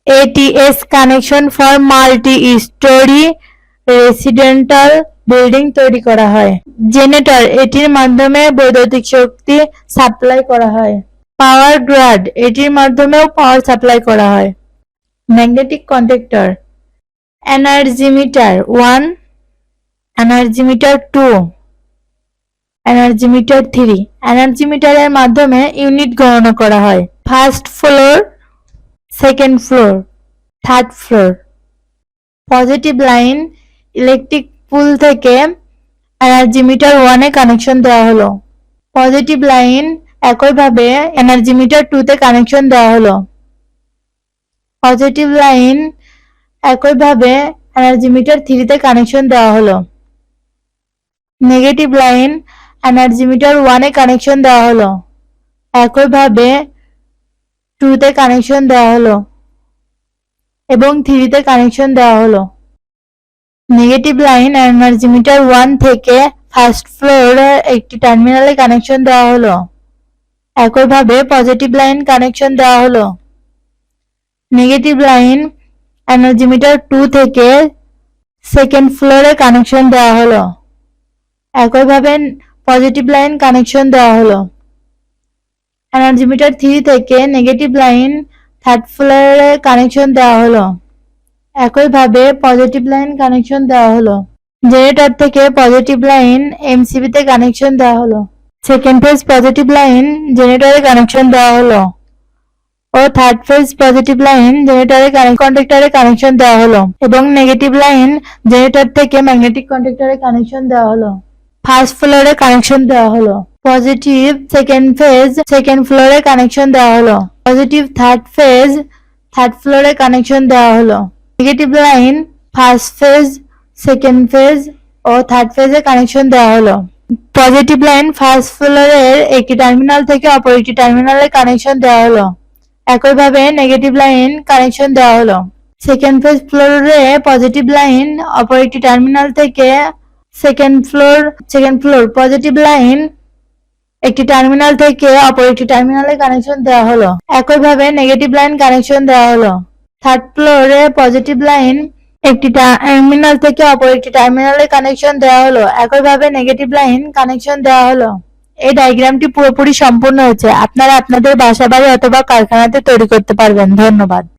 ATS connection for multi story residential building তৈরি করা হয়। জেনারেটর, এটির মাধ্যমে বৈদ্যুতিক শক্তি সাপ্লাই করা হয়। পাওয়ার গ্রিড, এটির মাধ্যমেও পাওয়ার সাপ্লাই করা হয়। Magnetic conductor, energy meter 1, energy meter 2, energy meter 3। Energy মিটারের মাধ্যমে ইউনিট গণনা করা হয়। First floor, second floor, third floor. Positive line electric pole থেকে এনার্জি মিটার 1 এ কানেকশন দেওয়া হলো। পজিটিভ লাইন একইভাবে এনার্জি মিটার 2 তে কানেকশন দেওয়া হলো। পজিটিভ লাইন একইভাবে এনার্জি মিটার 3 তে কানেকশন দেওয়া হলো। নেগেটিভ লাইন এনার্জি মিটার 1 এ কানেকশন দেওয়া হলো। একইভাবে 2 তে কানেকশন দেওয়া হলো এবং 3 তে কানেকশন দেওয়া হলো। নেগেটিভ লাইন এনার্জি মিটার 1 থেকে ফার্স্ট ফ্লোরে একটি টার্মিনালে কানেকশন দেওয়া হলো। একইভাবে পজিটিভ লাইন কানেকশন দেওয়া হলো। নেগেটিভ লাইন এনার্জি মিটার 2 থেকে সেকেন্ড ফ্লোরে কানেকশন দেওয়া হলো। একইভাবে পজিটিভ লাইন কানেকশন দেওয়া হলো। এনার্জি মিটার 3 থেকে নেগেটিভ লাইন থার্ড ফ্লোরে কানেকশন দেওয়া হলো। একইভাবে পজিটিভ লাইন কানেকশন দেওয়া হলো। জেনারেটর থেকে পজিটিভ লাইন এমসিবি তে কানেকশন দেওয়া হলো। সেকেন্ড ফেজ পজিটিভ লাইন জেনারেটরে কানেকশন দেওয়া হলো ও থার্ড ফেজ পজিটিভ লাইন জেনারেটরে কন্ডাক্টরে কানেকশন দেওয়া হলো এবং নেগেটিভ লাইন জেনারেটর থেকে ম্যাগনেটিক কন্ডাক্টরে কানেকশন দেওয়া হলো। ফার্স্ট ফ্লোরে কানেকশন দেওয়া হলো। পজিটিভ সেকেন্ড ফেজ সেকেন্ড ফ্লোরে কানেকশন দেওয়া হলো। পজিটিভ থার্ড ফেজ থার্ড ফ্লোরে কানেকশন দেওয়া হলো। Negative line first phase second phase ও থার্ড ফেজে কানেকশন দেওয়া হলো। পজিটিভ লাইন ফার্স্ট ফ্লোরের একটি টার্মিনাল থেকে অপর একটি টার্মিনালে কানেকশন দেওয়া হলো। একইভাবে নেগেটিভ লাইন কানেকশন দেওয়া হলো। সেকেন্ড ফেজ ফ্লোরে পজিটিভ লাইন অপর একটি টার্মিনাল থেকে সেকেন্ড ফ্লোর পজিটিভ লাইন একটি টার্মিনাল থেকে অপর একটি টার্মিনালে কানেকশন দেওয়া হলো। একইভাবে নেগেটিভ লাইন কানেকশন দেওয়া হলো। থার্ড ফ্লোরে পজিটিভ লাইন একটি টার্মিনাল থেকে অপর একটি টার্মিনালে কানেকশন দেওয়া হলো। একইভাবে নেগেটিভ লাইন কানেকশন দেওয়া হলো। এই ডায়াগ্রামটি পুরোপুরি সম্পূর্ণ হয়েছে। আপনারা আপনাদের বাসা বাড়ি অথবা কারখানাতে তৈরি করতে পারবেন। ধন্যবাদ।